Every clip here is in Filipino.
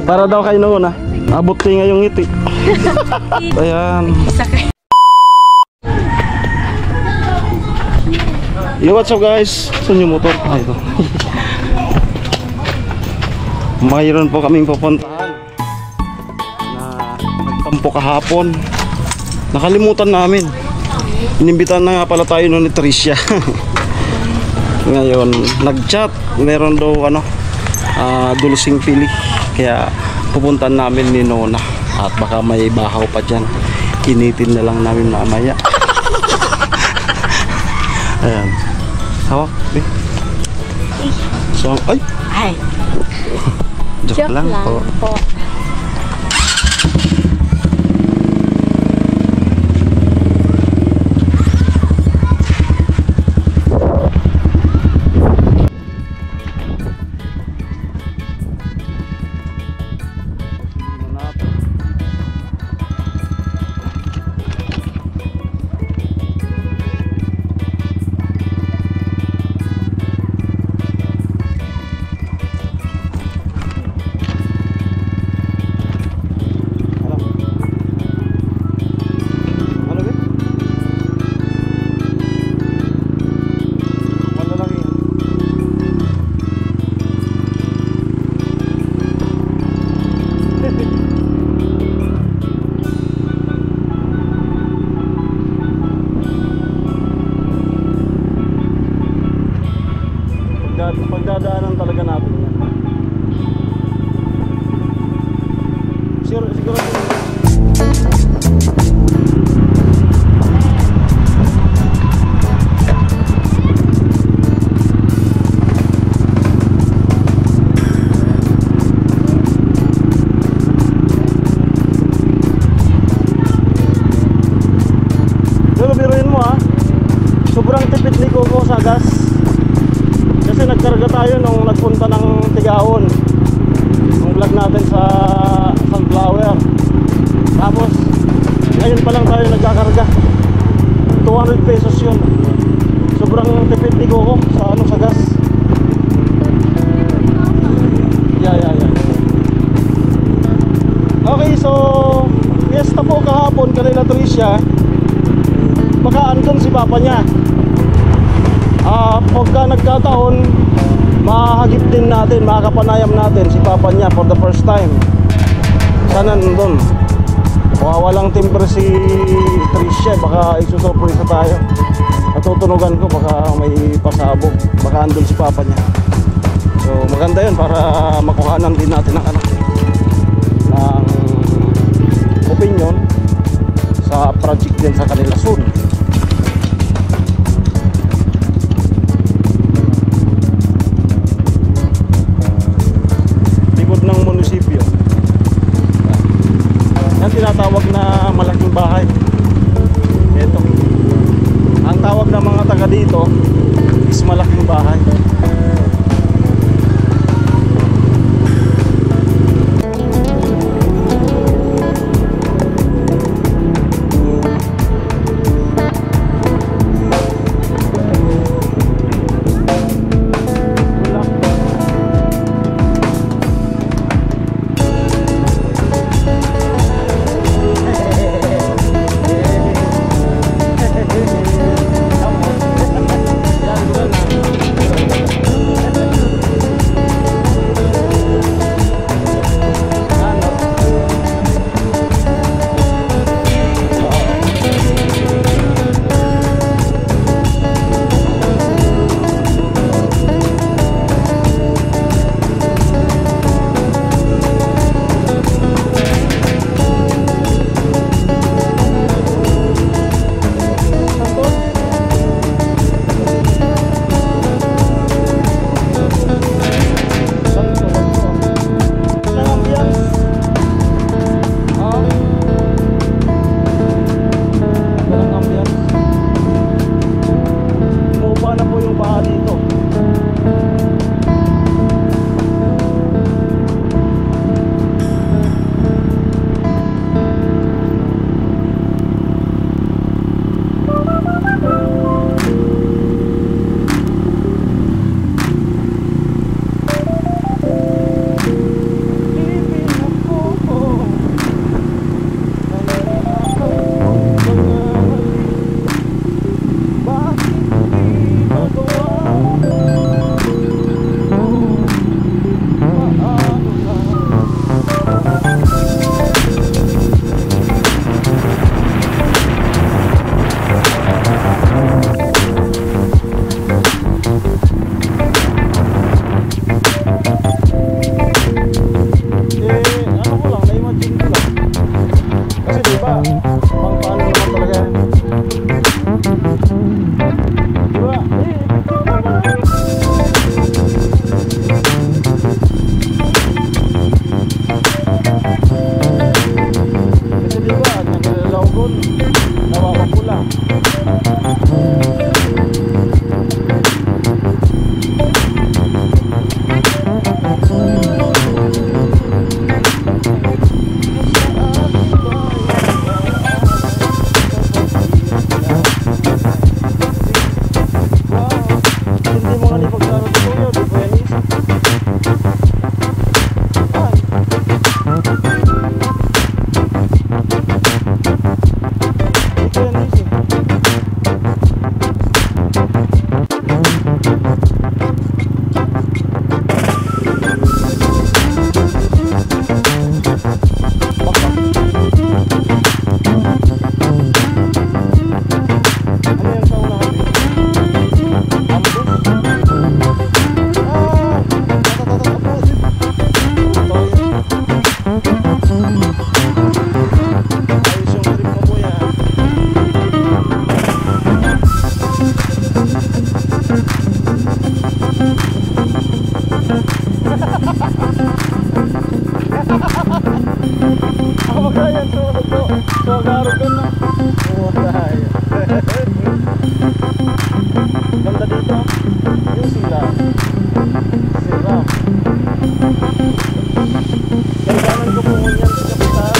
Para daw kayo noon ah. Abot kayo ngayong ngiti. Ayan. Yo, what's up guys? Saan yung motor? Ah, ito. Mayroon po kaming pupuntahan na nagtampo kahapon. Nakalimutan namin. Inimbitan na nga pala tayo noon ni Tricia. Ngayon, nag-chat. Meron daw dulsing pili. Kaya pupuntahan namin ni Nona. At baka may bahaw pa dyan. Initin na lang namin mamaya. Ayan. Hawak. So, ay! Ay! Joke lang po. Pagdadaanan talaga natin yan. Siguro biruin mo ha. Sobrang tipid ni Coco sa gas. Kasi nagkarga tayo nung nagpunta ng Tigaon, yung vlog natin sa Sunflower. Tapos ngayon pa lang tayo nagkakarga. 200 pesos yun. Sobrang tipid ni Coco sa gas. Yeah. Okay, so fiesta po kahapon kanila Tricia. Baka andun si papa niya. Pagka nagkataon, mahagip din natin, makakapanayam natin si papa niya for the first time. Sana nandun. Walang timbre si Tricia, baka isusurpresa tayo. Natutunugan ko, baka may pasabog, baka andun si papa niya. So maganda yun para makuhanan din natin ng opinion sa project din sa kanila soon. Ng munisipyo. Yan tinatawag na malaking bahay. Ito. Ang tawag ng mga taga dito is malaking bahay. yan. So agarap yan na. Oo, tayo. Ganda dito. Yung sila. Sira. Kailangan ko po yan sa kapital.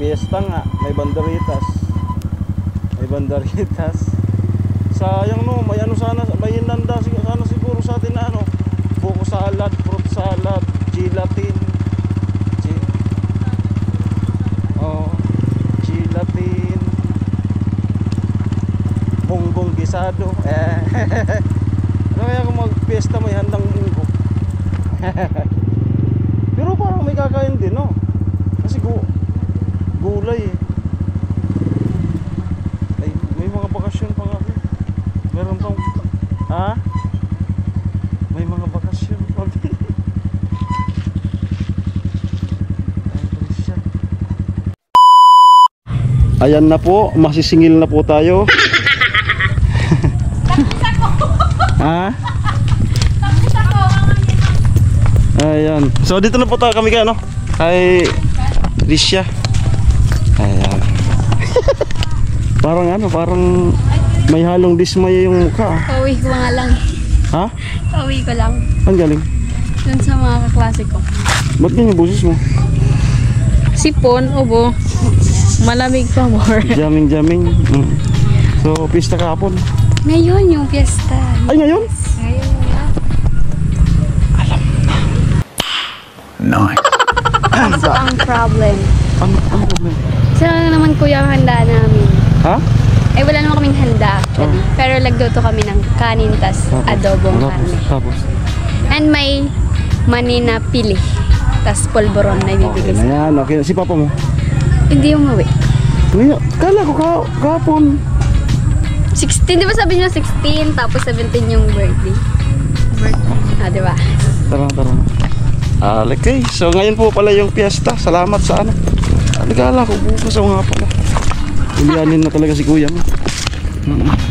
Fiesta nga, may banderitas. May banderitas. Sayang no, may ano sana, may inanda sana siguro sa atin na ano. Buko salad, fruit salad, gelatin. Gelatin. Bongbong gisado. Ano kaya kung mag-fiesta may handang munggo. Pero parang may kakain din no. Kasi gulay eh. Ay, may mga bakasyon pa nga. Meron pang may mga bakasyon pa. Ayan na po, masisingil na po tayo. Ayan. So dito na po tayo kami kay ano? Kay Risha. Ayan. Parang may halong dismay yung mukha. Pauwi ko nga lang. Ha? Pauwi ko lang. Ang galing. Dun sa mga kaklase ko. Ba't ganyan boses mo? Sipon, ubo. Malamig pa more. Jamming. So, pista kahapon. Ngayon yung fiesta. Ay, ngayon? Ngayon nga. Nice. So, ang problem. Ano problem? Saan naman kuya ang handa namin? Ha? Eh, wala naman kaming handa. Pero nagluto kami ng kanin tas adobong karne. Tapos? And may manina pili. Tas polvoron na Okay ibibigay na sa. yan. Okay. Si Papa mo? Hindi umuwi. Kala ko kahapon. 16, di ba sabi niya 16, tapos 17 yung birthday. Di ba? Tara. Okay. So ngayon po pala yung piyesta. Salamat sa ano. Nagkala ko bukas ako nga pala. Ulianin na talaga si Kuya.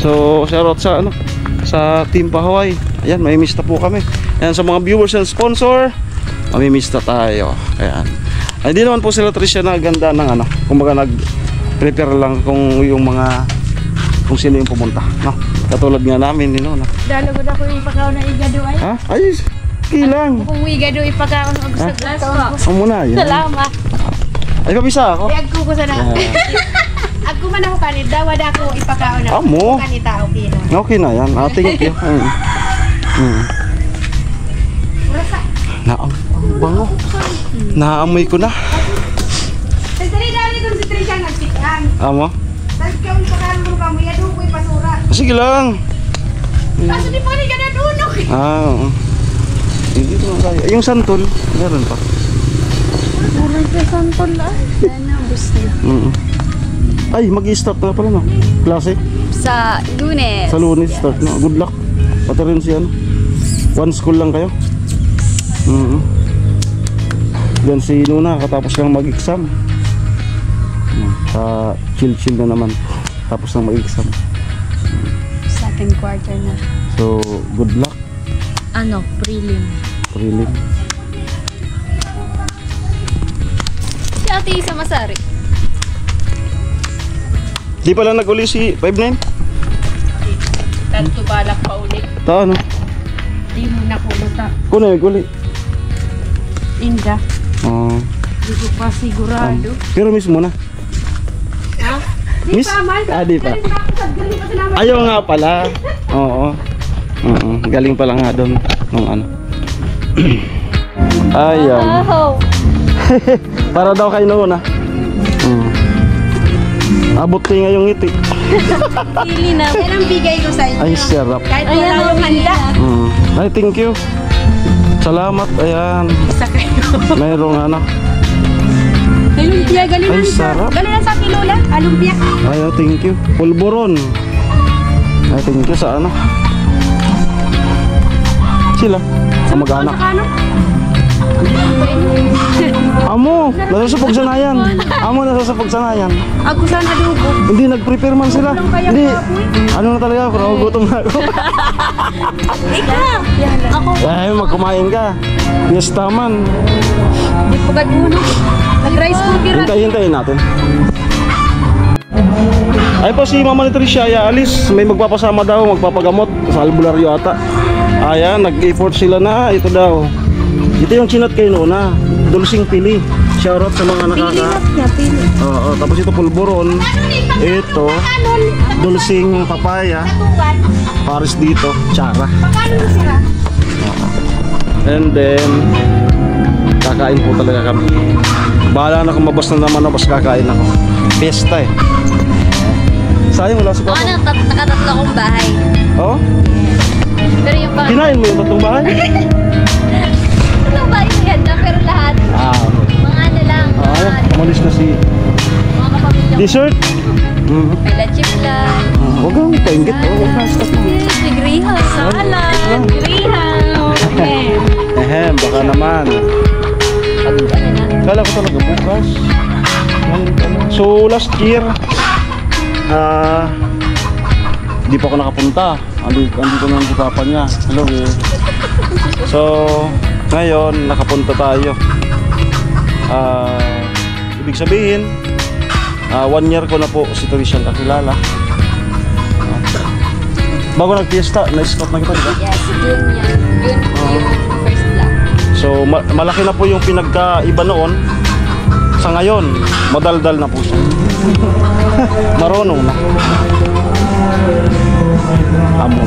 So shoutout sa ano, sa Team Pahawaii. Ayan, may mista po kami. Ayan, sa mga viewers and sponsor, may mista tayo. Ayan. Ay, hindi naman po sila Tricia na ganda ng ano. Kumbaga nag-prepare lang kung sino yung pumunta, no? Katulad nga namin, no? Dalo ko na ko yung ipakaw na igado ay. Ha? Ay, kilang. Kung igado ipakaw ng gusto ko. Muna yun. Salamat. Ay, papisa ako. Ay, agko ko sana. Agko man ako kanit, dawad ako ipakaw na. Amo. Kanita, okay na. Okay na yan. Thank you. Ang bango. Naamoy ko na. Tari dali ko si Trisha nagsikan. Amo? Tapos kayo ipakaw mo kamo, yado ko ipasura. Sige lang. Kaso di pa rin ka nadunok. Oo. Hindi naman kaya. Yung santol, meron pa. Puro ka santol ah. Sana, bus niya. Ay, mag-i-start na pala, no? Klase? Sa Lunes. Sa Lunes start na. Good luck. Pati rin si ano. One school lang kayo. Then si Nuna katapos lang mag-exam. Sa chill na naman. Tapos lang mag-exam. Second quarter na. So, good luck. Ano? Prelim. Prelim. Si Ate Isa Masari. Di pala nag-uli si 5'9"? Tanto balak pa ulit. Ta ano? Di mo na kuluta. Kuno nag-uli? Inda. Oo. Hindi ko pa sigurado. Pero mismo na. Miss? Di pa. Ayaw nga pala. Oo. Oo. Galing pala nga doon. Nung ano. Ayan. Wow. Para daw kayo noon ah. Abot kayo ngayong ngiti. Pili na. Yan ang bigay ko sa inyo. Ay, sarap. Kahit wala yung handa. Ay, thank you. Salamat. Ayan. Isa kayo. Mayroong ano. Lumpia, galing Ay, lang sa... sarap. Galing lang sa Pilola. Lumpia. Ay, thank you. Pulburon. Ay, thank you sa ano. Sila. Kamag-anak. Sa ano? Amo, nasasapag sanayan. Amo, nasasapag sanayan. Ako saan adobo. Hindi, nag-prepare man sila. Walang kaya Hindi. kapoy. Ano na talaga ako, nagugutom na ako. Ikaw. Ako. Ay, magkumain ka. Fiesta man. Di po gatuno. Nag-rice cooker. Hintayin natin. Ay po si Mama ni Tricia, alis. May magpapasama daw, magpapagamot sa albularyo ata. Ayan, nag-effort sila na. Ito daw. Ito yung chinat kayo noon na. Dulsing pili. Shoutout sa mga nakaka... Pili. Oo, tapos ito pulburon. Ito, dulsing papaya. Paris dito, tsara. And then, kakain po talaga kami. Bahala na kung mabas na naman ako, basta kakain ako. Fiesta eh. Sayang wala si Ako Papa. nakatatlo akong bahay. Oh? Pero yung pang... Kinain mo yung tatlong bahay? Tatlong bahay yan na, pero lahat. Okay. Mga ano lang. Umalis na si Mga kapamilya. dessert. May chip lang. Huwag kang paingit. Huwag kang stop mo. Tigrihan. Salad. Tigrihan. Ehem, baka naman. Pag ano na. Kala ko talaga bukas. Ngayon pala. So last year, di pa ako nakapunta. Andito na ang papa niya. Hello eh. So ngayon nakapunta tayo. Ibig sabihin 1 year ko na po si Tricia kakilala. Bago nag-fiesta, na-scout na kita, di ba? Yes, June yan. June yung first lang. So malaki na po yung pinagkaiba noon. Sa ngayon, madaldal na po siya. Marunong na. Amon.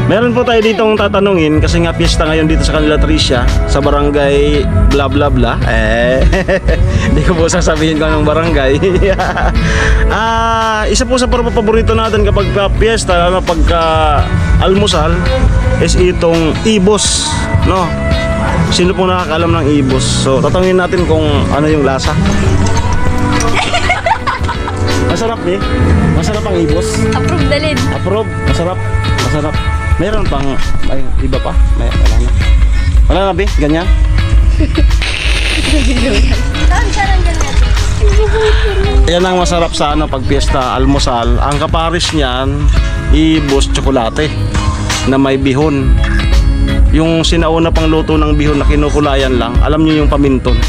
Meron po tayo ditong tatanungin kasi nga piyesta ngayon dito sa kanila Tricia sa barangay bla bla bla. Hindi ko po sasabihin ko anong barangay. Isa po sa paborito natin kapag piyesta, lalo pagka almusal is itong ibos, no? Sino po nakakaalam ng ibos? So tatanungin natin kung ano yung lasa. Masarap eh. Masarap ang ibos. Approve dalhin. Approve. Masarap. Masarap. Meron pang ay, iba pa. May wala na. Wala na, be? Ganyan. Yan ang masarap sa ano pag piyesta, almusal. Ang kaparis niyan, ibos tsokolate na may bihon. Yung sinauna pang luto ng bihon na kinukulayan lang. Alam niyo yung paminton.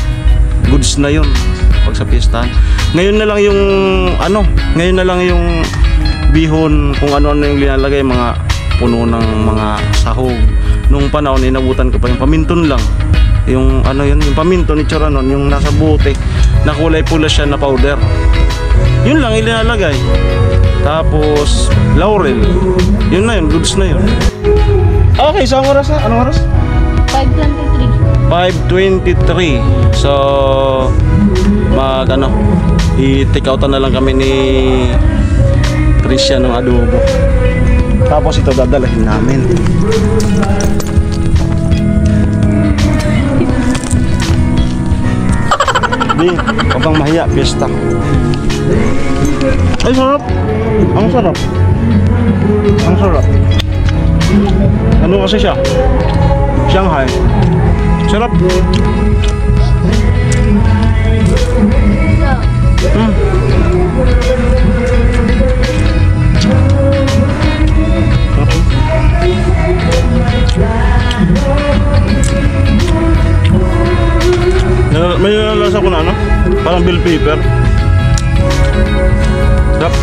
Goods na yun pag sa piyestahan. Ngayon na lang yung ano, ngayon na lang yung bihon kung ano-ano yung linalagay, mga puno ng mga sahog. Nung panahon inabutan ko pa yung paminton lang. Yung ano yun, yung paminton itsura nun, yung nasa bote na kulay pula siya na powder. Yun lang ilinalagay. Tapos laurel. Yun na yun, goods na yun. Okay, so ang oras na? Anong oras? 5:23. So ano, i-take outan na lang kami ni Tricia ng adobo. Tapos ito dadalahin namin. Di, huwag kang mahiya, piyesta. Ay, sarap. Ang sarap. Ang sarap. Ano kasi siya? Shanghai. Sarap. May nalasa ko na ano? Parang bell pepper. Sarap.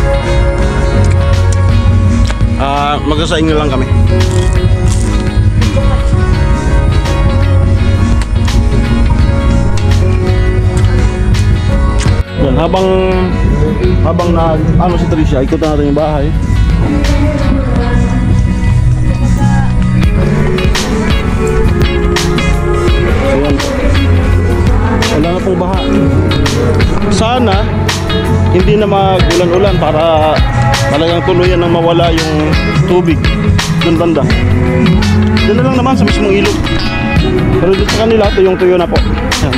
Magsasaing na lang kami. Yan, habang ano si Tricia, ikutan natin yung bahay. Ayan. Wala na pong baha. Sana hindi na mag-ulan-ulan para talagang tuluyan nang mawala yung tubig doon banda. Doon na lang naman sa mismong ilog. Pero dito sa kanila, tuyong-tuyo na po. Ayan.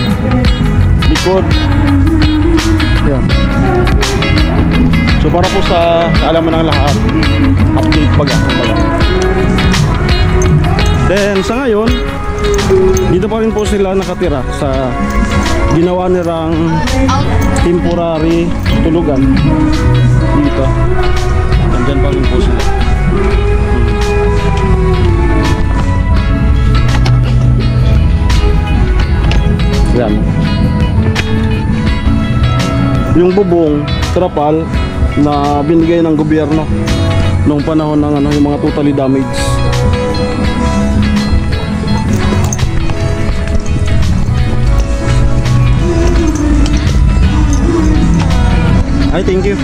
Likod. Ayan. So para po sa kaalaman ng lahat, update baga. Then sa ngayon, dito pa rin po sila nakatira sa ginawa nilang temporary tulugan. Dito. Nandyan pa rin po sila. Yan. Yung bubong, trapal na binigay ng gobyerno noong panahon ng ano, yung mga totally damaged. Ay, thank you.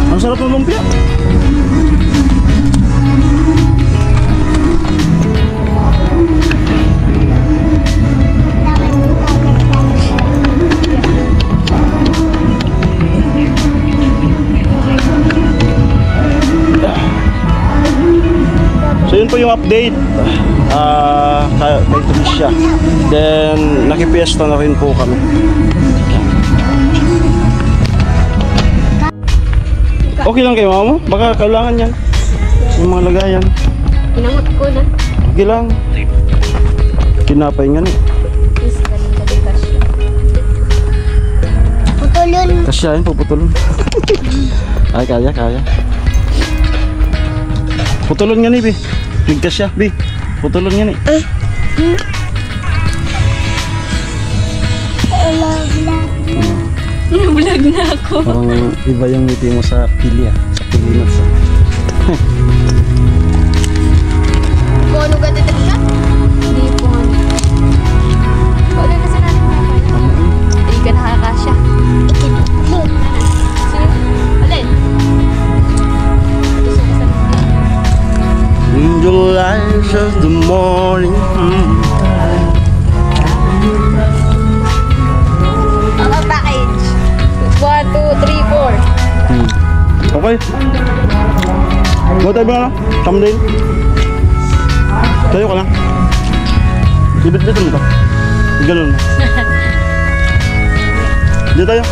Ang sarap ng lumpia. So yun po yung update kay Tricia. Then nakipiesta na rin po kami. Okay lang kayo mama? Baka kailangan yan. Yung mga lagayan. Pinangot ko na. Okay lang. Kinapay nga eh. Please, galing kasya. Putulun. Kasya yun, puputulon. Ay, kaya. Putulon nga ni, Bi. Ligtas siya, Bi. Putulon nga ni. Vlog na ako. Parang iba yung ngiti mo sa pilya. Sa pilinas. Kung ano ganda din siya? Hindi po nga. Kung ano kasi natin nakakaya. Hindi ka nakakasya. Sige. Alin? Gusto ko sa In the light of the morning. Ang package. 1, 2, 3, 4. Okay. Go tayo ba na? Thumbnail. Tayo ka lang. Bibit-bit mo ito. Ganun mo. Dito tayo.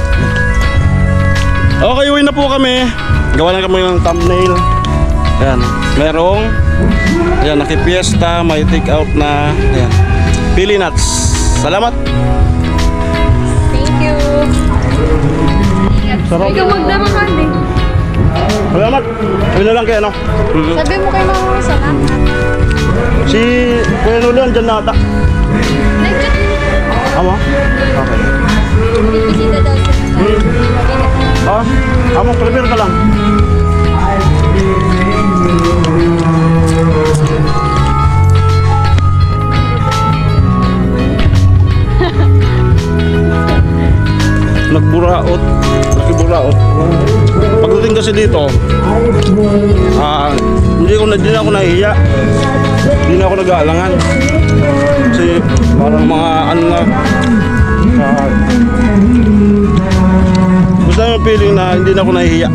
Okay, uwi na po kami. Gawa na kami ng thumbnail. Ayan. Merong ayan, nakipiesta. May take out na ayan, pili nuts. Salamat. Thank you. Sarap. Ikaw magdama ka din. Salamat. Sabi na lang kayo, no? Sabi mo kay Mama Rosa na. Si Kuya Nulan dyan na ata. Nag-chat mo. Ama? Okay. Bibisita daw sa Among prepare ka lang. Nagburaot. Nakiburaot. Pagdating kasi dito, hindi na ako nahihiya. Hindi na ako nag-aalangan. Kasi parang mga ano na, gusto naman feeling na hindi na ako nahihiya.